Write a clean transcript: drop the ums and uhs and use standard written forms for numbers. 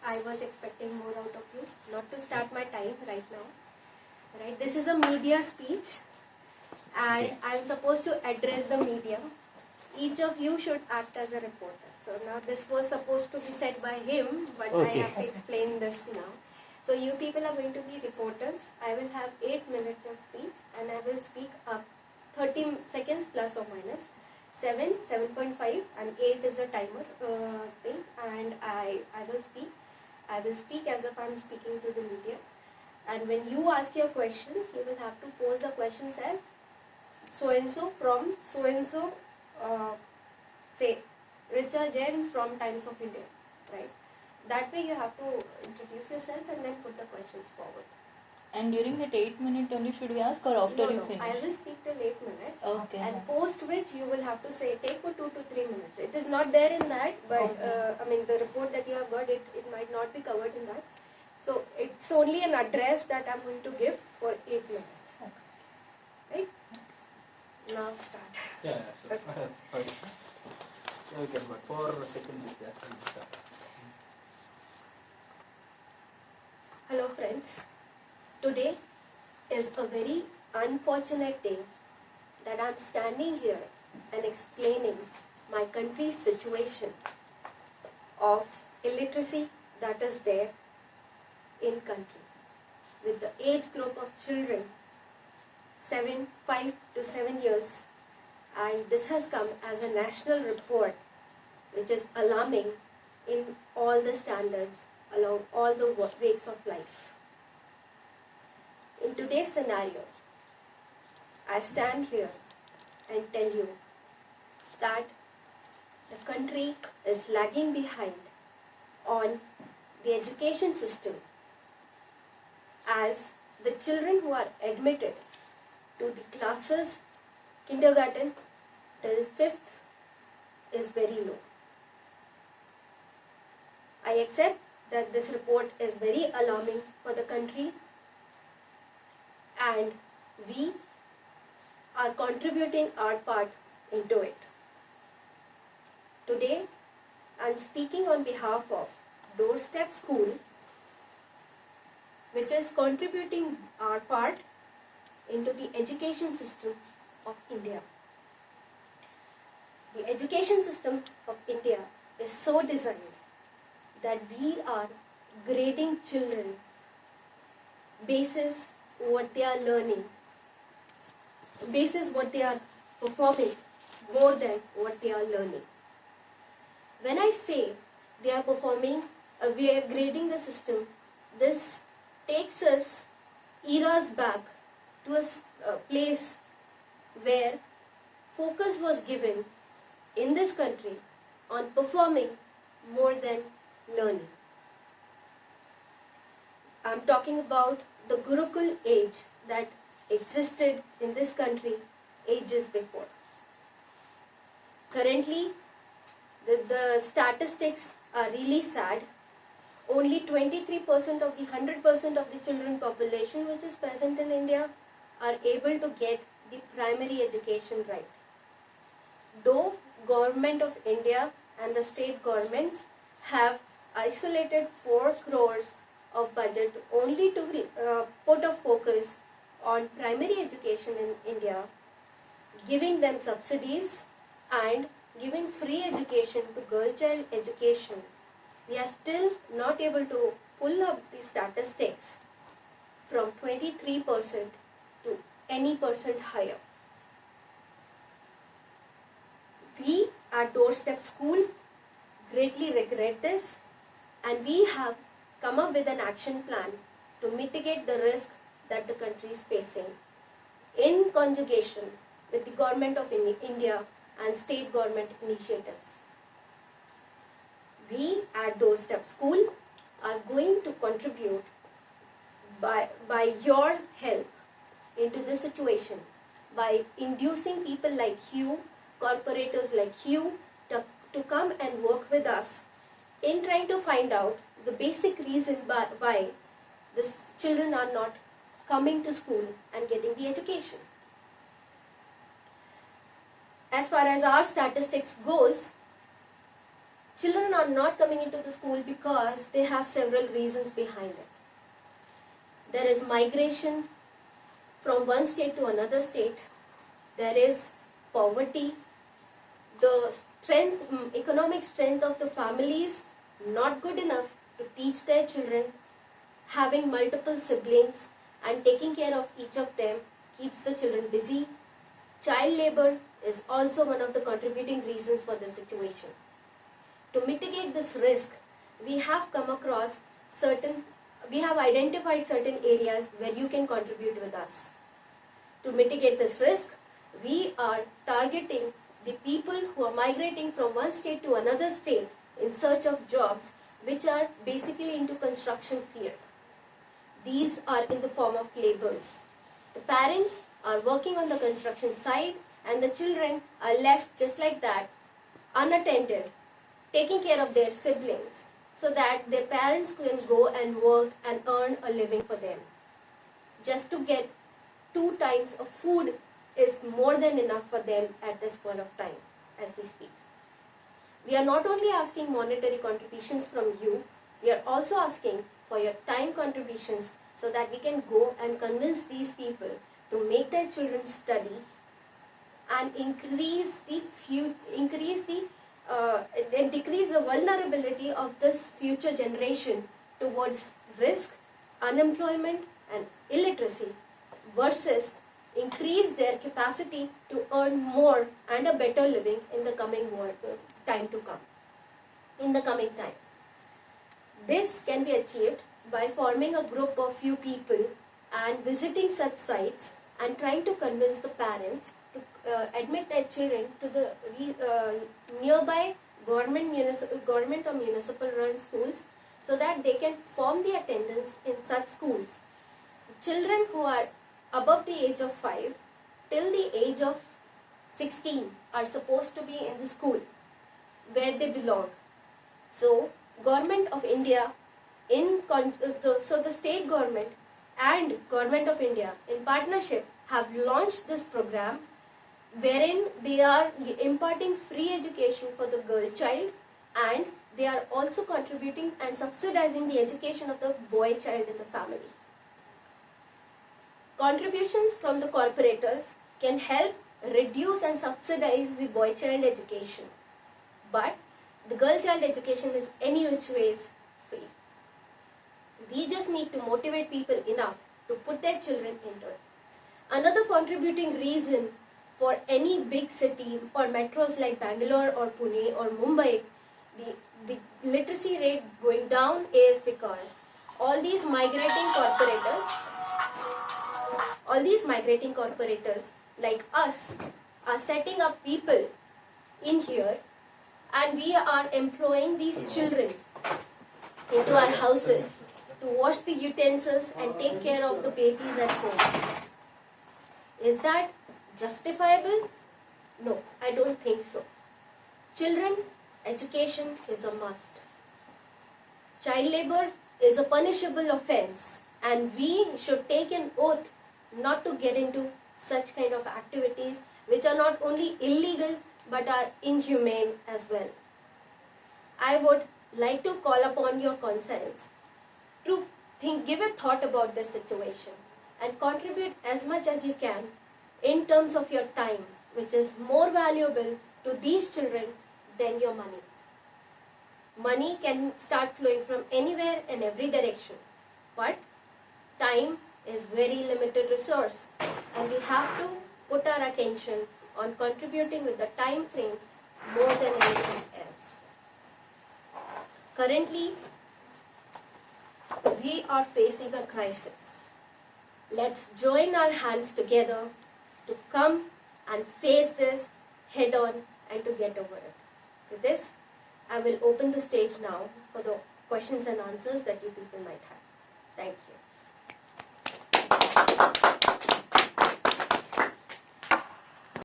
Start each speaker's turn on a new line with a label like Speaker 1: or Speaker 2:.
Speaker 1: I was expecting more out of you. Not to start my time right now. Right? This is a media speech, and I am supposed to address the media. Each of you should act as a reporter. So now this was supposed to be said by him, but I have to explain this now. So you people are going to be reporters. I will have 8 minutes of speech, and I will speak up 30 seconds plus or minus. 7, 7.5 and 8 is a timer thing, and I will speak. I will speak as if I am speaking to the media. And when you ask your questions, you will have to pose the questions as so-and-so from so-and-so, say Richa Jain from Times of India, right? That way you have to introduce yourself and then put the questions forward.
Speaker 2: And during that 8 minutes only should we ask, or after you finish?
Speaker 1: I will speak till 8 minutes.
Speaker 2: Okay.
Speaker 1: And post which you will have to say, take for 2 to 3 minutes. It is not there in that, but the report that you have got, it might not be covered in that. So it's only an address that I'm going to give for 8 minutes. Right? Now start.
Speaker 3: Yeah, sure. Sorry. So we can, but 4 seconds is there. Start.
Speaker 1: Hello friends. Today is a very unfortunate day that I'm standing here and explaining my country's situation of illiteracy that is there in country, with the age group of children 5 to 7 years, and this has come as a national report which is alarming in all the standards along all the wakes of life. In today's scenario, I stand here and tell you that the country is lagging behind on the education system, as the children who are admitted to the classes kindergarten till 5th is very low. I accept that this report is very alarming for the country, and we are contributing our part into it. Today, I am speaking on behalf of Doorstep School, which is contributing our part into the education system of India. The education system of India is so designed that we are grading children basis what they are learning, basis what they are performing more than what they are learning. When I say they are performing, we are grading the system, this takes us eras back to a place where focus was given in this country on performing more than learning. I am talking about the Gurukul age that existed in this country ages before. Currently, the statistics are really sad. Only 23% of the 100% of the children population which is present in India are able to get the primary education right. Though Government of India and the state governments have isolated 4 crores of budget only to put a focus on primary education in India, giving them subsidies and giving free education to girl child education, we are still not able to pull up the statistics from 23% to any percent higher. We at Doorstep School greatly regret this, and we have come up with an action plan to mitigate the risk that the country is facing in conjugation with the Government of India and state government initiatives. We at Doorstep School are going to contribute by your help into this situation by inducing people like you, corporators like you, to come and work with us in trying to find out the basic reason why these children are not coming to school and getting the education. As far as our statistics goes, children are not coming into the school because they have several reasons behind it. There is migration from one state to another state. There is poverty. The economic strength of the families not good enough to teach their children. Having multiple siblings and taking care of each of them keeps the children busy. Child labor is also one of the contributing reasons for this situation. To mitigate this risk, we have identified certain areas where you can contribute with us. To mitigate this risk, we are targeting the people who are migrating from one state to another state in search of jobs which are basically into construction field. These are in the form of laborers. The parents are working on the construction site and the children are left just like that, unattended, taking care of their siblings so that their parents can go and work and earn a living for them. Just to get 2 times of food is more than enough for them at this point of time as we speak. We are not only asking monetary contributions from you, we are also asking for your time contributions so that we can go and convince these people to make their children study and decrease the vulnerability of this future generation towards risk, unemployment and illiteracy versus increase their capacity to earn more and a better living in the coming time to come. In the coming time. This can be achieved by forming a group of few people and visiting such sites and trying to convince the parents to admit their children to the nearby government or municipal run schools so that they can form the attendance in such schools. Children who are above the age of 5 till the age of 16 are supposed to be in the school where they belong. So, Government of India, so the state government and Government of India in partnership have launched this program wherein they are imparting free education for the girl child and they are also contributing and subsidizing the education of the boy child in the family. Contributions from the corporators can help reduce and subsidize the boy child education, but the girl child education is any which ways free. We just need to motivate people enough to put their children into it. Another contributing reason for any big city or metros like Bangalore or Pune or Mumbai, the literacy rate going down is because all these migrating corporators like us are setting up people in here and we are employing these children into our houses to wash the utensils and take care of the babies at home. Is that justifiable? No, I don't think so. Children, education is a must. Child labor is a punishable offense and we should take an oath not to get into such kind of activities which are not only illegal but are inhumane as well. I would like to call upon your conscience to give a thought about this situation and contribute as much as you can in terms of your time, which is more valuable to these children than your money. Money can start flowing from anywhere and every direction, but time is very limited resource and we have to put our attention on contributing with the time frame more than anything else. Currently, we are facing a crisis. Let's join our hands together to come and face this head on and to get over it. With this, I will open the stage now for the questions and answers that you people might have. Thank you.